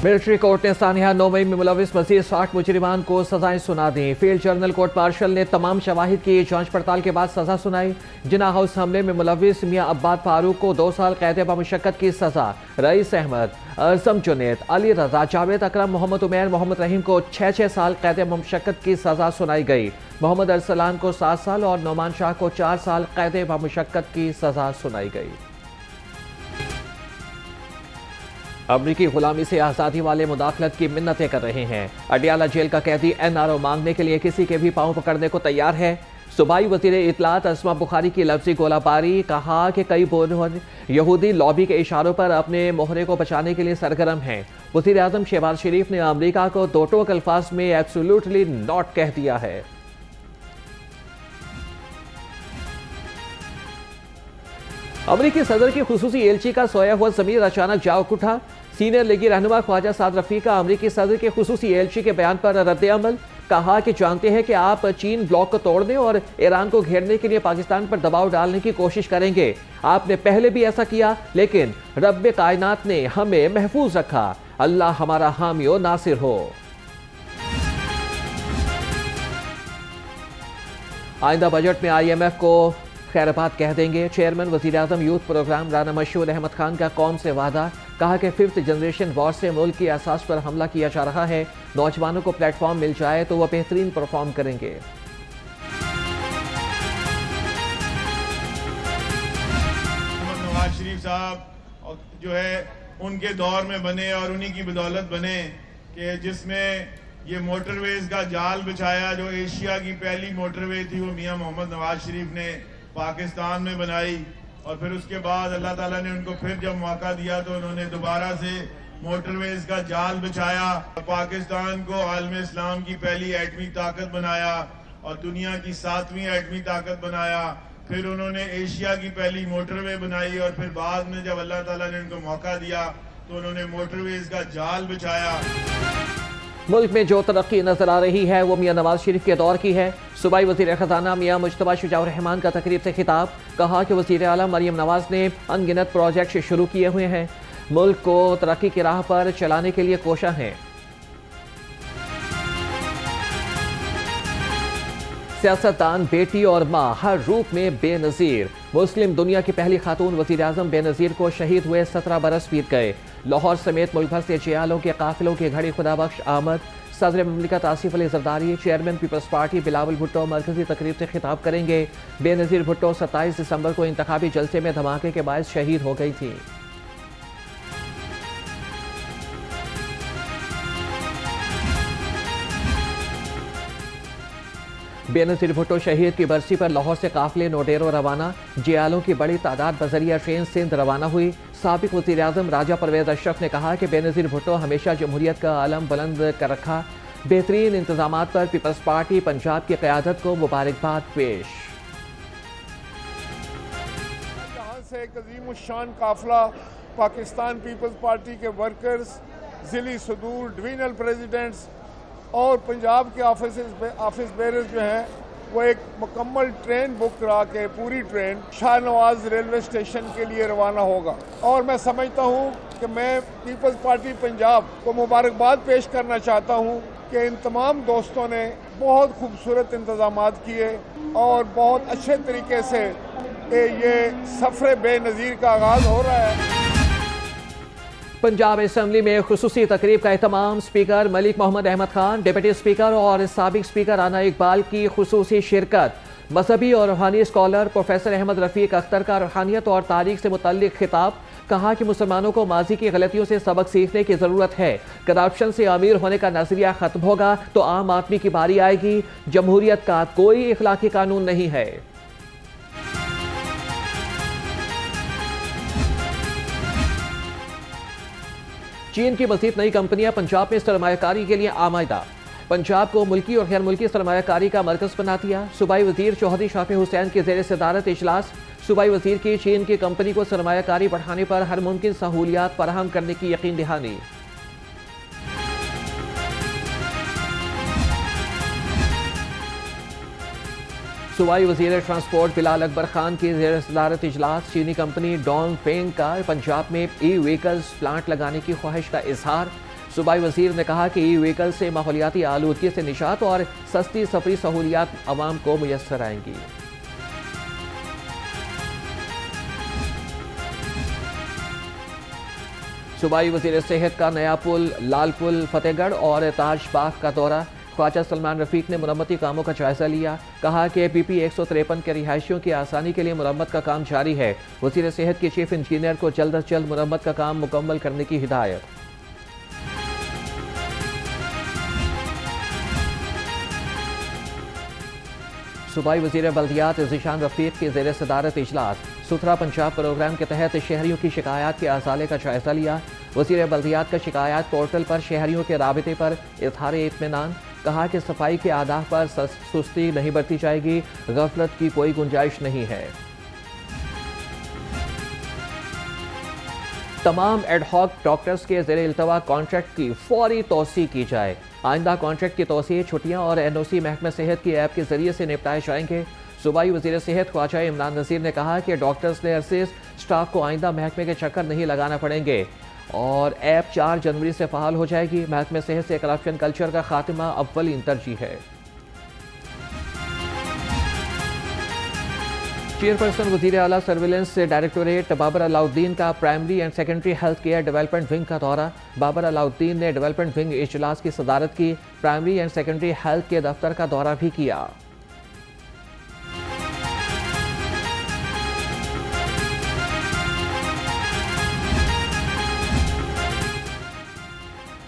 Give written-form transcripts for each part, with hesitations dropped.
Military court ने सानिया 9 मई में मुलविस मजीद 60 मुजरिमान को सजाएं सुना दी। फील्ड जर्नल कोर्ट मार्शल ने तमाम शवाहिद की जांच पड़ताल के बाद सजा सुनाई। जिना हाउस हमले में मुलविस मियां अब्बाद फारूक को 2 साल कैद बमुशक्कत की सजा। रईस अहमद, अज़म जुनैद, अली रजा, जावेद अकरम, मोहम्मद उमैर, मोहम्मद रहीम को 6 साल कैद बमुशक्कत की सजा सुनाई गई। मोहम्मद अरसलान को 7 साल और नौमान शाह को 4 साल कैद बमुशक्कत की सजा सुनाई गई। अमरीकी गुलामी से आज़ादी वाले मुदाखलत की मिन्नतें कर रहे हैं। अडियाला जेल का कैदी NRO मांगने के लिए किसी के भी पांव पकड़ने को तैयार है। सूबाई वज़ीर इत्तलात अस्मा बुखारी की लफ्जी गोलाबारी, कहा कि कई यहूदी लॉबी के इशारों पर अपने मोहरे को बचाने के लिए सरगर्म हैं। वज़ीर आज़म शहबाज शरीफ ने अमरीका को दो टोक अल्फाज में एब्सोल्युटली नॉट कह दिया है। अमरीकी सदर की खुसूसी एलची का सोया हुआ ज़मीर अचानक जाग उठा। सीनियर लीगी रहनुमा ख्वाजा साद रफी का अमरीकी सदर के खुसूसी एलची के बयान पर रद्द अमल, कहा कि जानते हैं कि आप चीन ब्लॉक को तोड़ने और ईरान को घेरने के लिए पाकिस्तान पर दबाव डालने की कोशिश करेंगे। आपने पहले भी ऐसा किया, लेकिन रब्बे कायनात ने हमें महफूज रखा। अल्लाह हमारा हामी और नासिर हो। आइंदा बजट में IMF को खैरबाद कह देंगे। चेयरमैन वज़ीर आज़म यूथ प्रोग्राम राना मशहूर अहमद खान का कौम से वादा, कहा कि 5th जनरेशन वॉर से मुल्क की असास पर हमला किया जा रहा है। नौजवानों को प्लेटफॉर्म मिल जाए तो वह बेहतरीन परफॉर्म करेंगे। नवाज शरीफ साहब जो है उनके दौर में बने और उन्हीं की बदौलत बने कि जिसमें ये मोटरवेज का जाल बिछाया, जो एशिया की पहली मोटरवे थी वो मियां मोहम्मद नवाज शरीफ ने पाकिस्तान में बनाई। और फिर उसके बाद अल्लाह ताला ने उनको फिर जब मौका दिया तो उन्होंने दोबारा से मोटरवेज का जाल बिछाया, पाकिस्तान को आलम इस्लाम की पहली एटमी ताकत बनाया और दुनिया की 7वीं एटमी ताकत बनाया। फिर उन्होंने एशिया की पहली मोटरवे बनाई और फिर बाद में जब अल्लाह ताला ने उनको मौका दिया तो उन्होंने मोटरवेज का जाल बिछाया। मुल्क में जो तरक्की नजर आ रही है वो मियां नवाज शरीफ के दौर की है। सूबाई वज़ीर खजाना मियां मुश्तबा शुजाउर रहमान का तकरीब से खिताब, कहा कि वज़ीर आला मरियम नवाज ने अनगिनत प्रोजेक्ट शुरू किए हुए हैं, मुल्क को तरक्की की राह पर चलाने के लिए कोशा हैं। सियासतदान बेटी और माँ हर रूप में बेनज़ीर। मुस्लिम दुनिया की पहली खातून वज़ीर आज़म बेनज़ीर को शहीद हुए 17 बरस बीत गए। लाहौर समेत मुल्क भर से जियालों के काफिलों की घड़ी खुदाबख्श आमद। सदर ममलिकत Asif Ali Zardari, chairman Peoples Party Bilawal Bhutto मरकजी तकरीब से खिताब करेंगे। बेनज़ीर भुट्टो 27 दिसंबर को इंतखाबी जलसे में धमाके के बायस शहीद हो गई थी। बेनज़ीर भुट्टो शहीद की बरसी पर लाहौर से काफिले नोडेरो रवाना। जियालों की बड़ी तादाद बजरिया ट्रेन सिंध रवाना हुई। साबिक वज़ीर आज़म राजा परवेज़ अशरफ ने कहा कि बेनज़ीर भुट्टो हमेशा जमहूरियत का आलम बुलंद कर रखा। बेहतरीन इंतजामात पर पीपल्स पार्टी पंजाब की क़यादत को मुबारकबाद पेश। यहाँ से एक अज़ीमुश्शान काफिला पाकिस्तान पीपल्स पार्टी के वर्कर्स, ज़िली सदूर, डिवीजनल प्रेसिडेंट्स और पंजाब के ऑफिस बेरर्स जो हैं वो एक मुकम्मल ट्रेन बुक करा के पूरी ट्रेन शाहनवाज रेलवे स्टेशन के लिए रवाना होगा। और मैं समझता हूँ कि मैं पीपल्स पार्टी पंजाब को मुबारकबाद पेश करना चाहता हूँ कि इन तमाम दोस्तों ने बहुत खूबसूरत इंतजामात किए और बहुत अच्छे तरीके से ये सफ़र बेनज़ीर का आगाज़ हो रहा है। पंजाब असम्बली में खुसूसी तकरीब का एहतमाम। Speaker Malik Mohammad Ahmad Khan, deputy speaker और साबिक स्पीकर राना इकबाल की खुसूसी शिरकत। मजहबी और रूहानी स्कॉलर प्रोफेसर अहमद रफ़ीक अख्तर का रूहानियत और तारीख से मुतल्लिक खिताब, कहा कि मुसलमानों को माजी की गलतियों से सबक सीखने की ज़रूरत है। करप्शन से अमीर होने का नजरिया ख़त्म होगा तो आम आदमी की बारी आएगी। जमहूरियत का कोई इखलाकी कानून नहीं है। चीन की मज़ीद नई कंपनियां पंजाब में सरमायाकारी के लिए आमादा। पंजाब को मुल्की और गैर मुल्की सरमायाकारी का मरकज़ बना दिया। सूबाई वज़ीर चौधरी शाफी हुसैन के ज़ेर सदारत इजलास। सूबाई वज़ीर की चीन की कंपनी को सरमायाकारी बढ़ाने पर हर मुमकिन सहूलियात फराहम करने की यकीन दहानी। सूबाई वज़ीर ट्रांसपोर्ट बिलाल अकबर खान की ज़ेर सदारत इजलास। चीनी कंपनी डोंग फेंग का पंजाब में ई व्हीकल्स प्लांट लगाने की ख्वाहिश का इजहार। सूबाई वजीर ने कहा कि ई व्हीकल से माहौलियाती आलूदगी से निजात और सस्ती सफरी सहूलियात आवाम को मुयस्सर आएंगी। सूबाई वजीर सेहत का नया पुल, लाल पुल, फतेहगढ़ और ताजबाग का दौरा। ख्वाजा सलमान रफीक ने मुरम्मती कामों का जायजा लिया। कहा कि PP 153 के रिहायशियों की आसानी के लिए मुरम्मत का काम जारी है। वजीर सेहत के चीफ इंजीनियर को जल्द अज जल्द मुरम्मत का काम मुकम्मल करने की हिदायत। सूबाई वजीर बल्दियात ज़ीशान रफीक की ज़ेर सदारत इजलास। सुथरा पंजाब प्रोग्राम के तहत शहरियों की शिकायत के असाले का जायजा लिया। वजीर बल्दियात का शिकायत पोर्टल पर शहरियों के राबिते पर इज़हार इत्मीनान। कहा कि सफाई के आदाब पर सुस्ती नहीं बरती जाएगी, गफलत की कोई गुंजाइश नहीं है। तमाम एडहॉक डॉक्टर्स के ज़ेर इल्तवा कॉन्ट्रैक्ट की फौरी तोसी की जाए। आइंदा कॉन्ट्रैक्ट की तोसी, छुट्टियां और NOC महकमा सेहत की ऐप के जरिए से निपटाए जाएंगे। सूबाई वजीर सेहत ख्वाजा इमरान नज़ीर ने कहा कि डॉक्टर्स नर्सेज स्टाफ को आइंदा महकमे के चक्कर नहीं लगाना पड़ेंगे और ऐप 4 जनवरी से फ़ाल हो जाएगी। महकमे सेहत से करप्शन कल्चर का खात्मा अव्वलीन तरजीह है। चेयरपर्सन वज़ीर आला सर्विलेंस डायरेक्टोरेट बाबर अलाउद्दीन का primary and secondary health care development wing का दौरा। बाबर अलाउद्दीन ने डेवलपमेंट विंग इजलास की सदारत की। प्राइमरी एंड सेकेंडरी हेल्थ के दफ्तर का दौरा भी किया।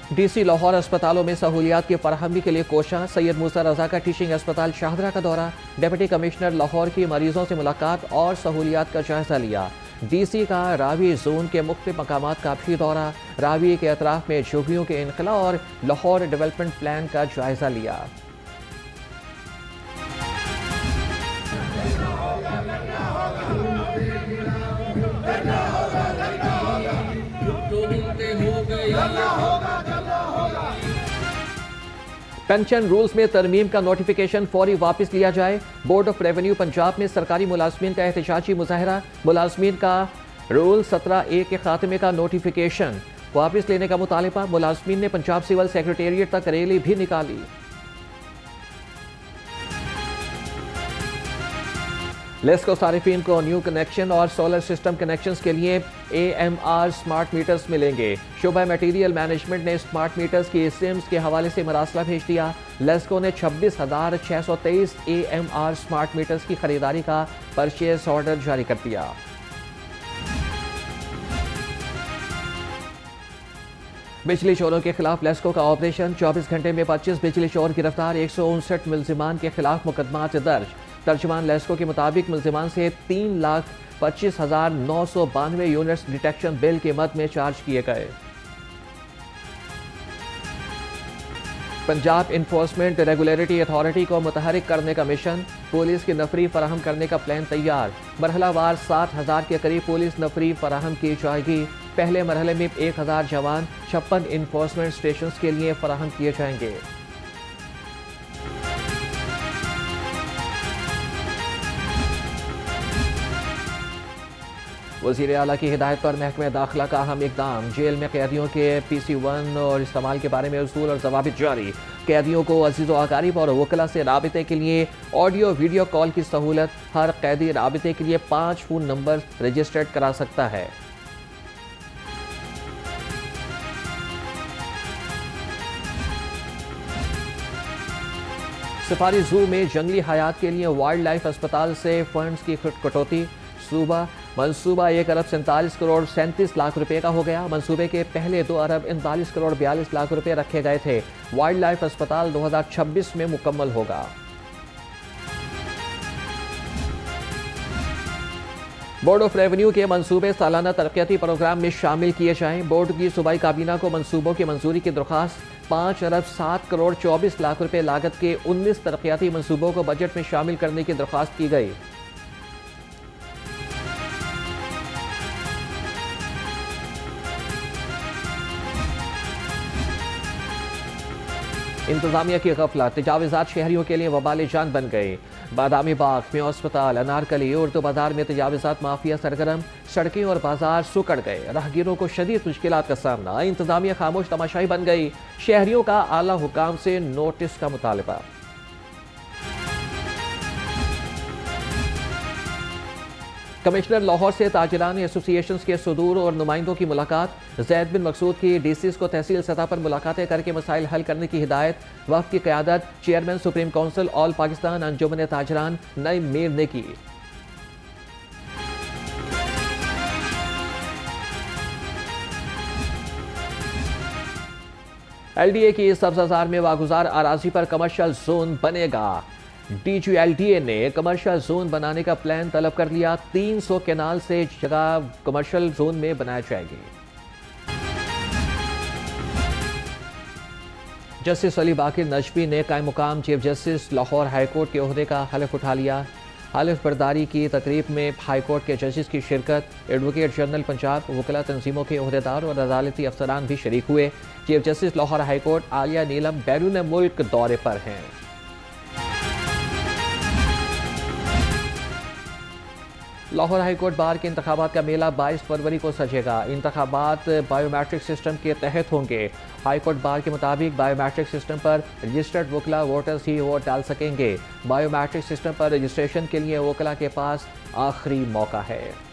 DC लाहौर अस्पतालों में सहूलियात की फराहमी के लिए कोशा। सैयद मूसा रजा का टीचिंग अस्पताल शाहदरा का दौरा। डिप्टी कमिश्नर लाहौर की मरीजों से मुलाकात और सहूलियात का जायजा लिया। DC का रावी जोन के मुख्तलिफ मकामात का भी दौरा। रावी के अतराफ में झुग्गियों के इनखला और लाहौर डेवलपमेंट प्लान का जायजा लिया। पेंशन रूल्स में तरमीम का नोटिफिकेशन फौरी वापस लिया जाए। बोर्ड ऑफ रेवेन्यू पंजाब में सरकारी मुलाजमीन का एहतजाजी मुजाहरा। मुलाजमीन का रूल 17A के खात्मे का नोटिफिकेशन वापस लेने का मुतालबा। मुलाजमीन ने पंजाब सिविल सेक्रेटेरिएट तक रैली भी निकाली। लेस्को सारिफीन को न्यू कनेक्शन और सोलर सिस्टम कनेक्शंस के लिए AMR स्मार्ट मीटर्स मिलेंगे। शोबा मटेरियल मैनेजमेंट ने स्मार्ट मीटर्स की सिम्स के हवाले से मरासला भेज दिया। लेस्को ने 26,623 AMR स्मार्ट मीटर्स की खरीदारी का परचेज ऑर्डर जारी कर दिया। बिजली चोरों के खिलाफ लेस्को का ऑपरेशन। 24 घंटे में 25 बिजली चोर गिरफ्तार। 159 मुलजिमान के खिलाफ मुकदमात दर्ज। तर्जुमान लेस्को के मुताबिक मुलजिमान से 3,25,992 यूनिट्स डिटेक्शन बिल के मद में चार्ज किए गए। पंजाब इन्फोर्समेंट रेगुलेटरी अथॉरिटी को मुतहरिक करने का मिशन। पुलिस की नफरी फराहम करने का प्लान तैयार। मरहलावार 7,000 के करीब पुलिस नफरी फराहम की जाएगी। पहले मरहले में 1,000 जवान 56 इन्फोर्समेंट स्टेशन के लिए फराहम किए जाएंगे। वज़ीर आला की हिदायत पर महकमे दाखिला का अहम इकदाम। जेल में कैदियों के PC1 और इस्तेमाल के बारे में उसूल और ज़वाबित जारी। कैदियों को अजीज़ व अकारीब और वकला से राबिते के लिए ऑडियो वीडियो कॉल की सहूलत। हर कैदी राबिते के लिए 5 फ़ोन नंबर रजिस्टर्ड करा सकता है। सफारी जू में जंगली हयात के लिए वाइल्ड लाइफ अस्पताल से फंड्स की कटौती। सूबा मंसूबा 1 अरब 47 करोड़ 37 लाख रुपए का हो गया। मंसूबे के पहले 2 अरब 39 करोड़ 42 लाख रुपए रखे गए थे। वाइल्ड लाइफ अस्पताल 2026 में मुकम्मल होगा। बोर्ड ऑफ रेवेन्यू के मंसूबे सालाना तरक्याती प्रोग्राम में शामिल किए जाएं। बोर्ड की सूबाई काबीना को मंसूबों की मंजूरी की दरख्वास्त। 5 अरब 7 करोड़ 24 लाख रुपए लागत के 19 तरक्याती मंसूबों को बजट में शामिल करने की दरख्वास्त की गई। इंतजामिया की गफलत। तजावीज़ात शहरियों के लिए वबाल जान बन गए। बादामी बाग में अस्पताल, अनारकली, उर्दू बाजार में तजावजात माफिया सरगर्म, सड़कें और बाजार सुकड़ गए। राहगीरों को शदीद मुश्किलात का सामना, इंतजामिया खामोश तमाशाई बन गई। शहरियों का आला हुकाम से नोटिस का मुतालबा। कमिश्नर लाहौर से ताजिरान एसोसिएशंस के सदूर और नुमाइंदों की मुलाकात। जैद बिन मकसूद की डीसीज को तहसील सतह पर मुलाकातें करके मसाइल हल करने की हिदायत। वफ्द की क़यादत chairman supreme council all Pakistan Anjuman Tajiran Naeem Mir ने की। LDA की सब्ज़ाजार में वागुजार अराजी पर कमर्शियल जोन बनेगा। DGLDA ने कमर्शियल जोन बनाने का प्लान तलब कर लिया। 300 केनाल से जगह कमर्शियल जोन में बनाया जाएगी। जस्टिस अली बाकिर नजफी ने कायम मुकाम चीफ जस्टिस लाहौर हाईकोर्ट के ओहदे का हलफ उठा लिया। हलफ बर्दारी की तकरीब में हाईकोर्ट के जजेस की शिरकत, एडवोकेट जनरल पंजाब, वकला तंजीमों के ओहदेदार और अदालती अफसरान भी शरीक हुए। Chief justice Lahore high court Aalia Neelam बैरून मुल्क दौरे पर हैं। लाहौर हाईकोर्ट बार के इंतखाबात का मेला 22 फरवरी को सजेगा। इंतखाबात बायोमेट्रिक सिस्टम के तहत होंगे। हाईकोर्ट बार के मुताबिक बायोमेट्रिक सिस्टम पर रजिस्टर्ड वकला वोटर्स ही वोट डाल सकेंगे। बायोमेट्रिक सिस्टम पर रजिस्ट्रेशन के लिए वकला के पास आखिरी मौका है।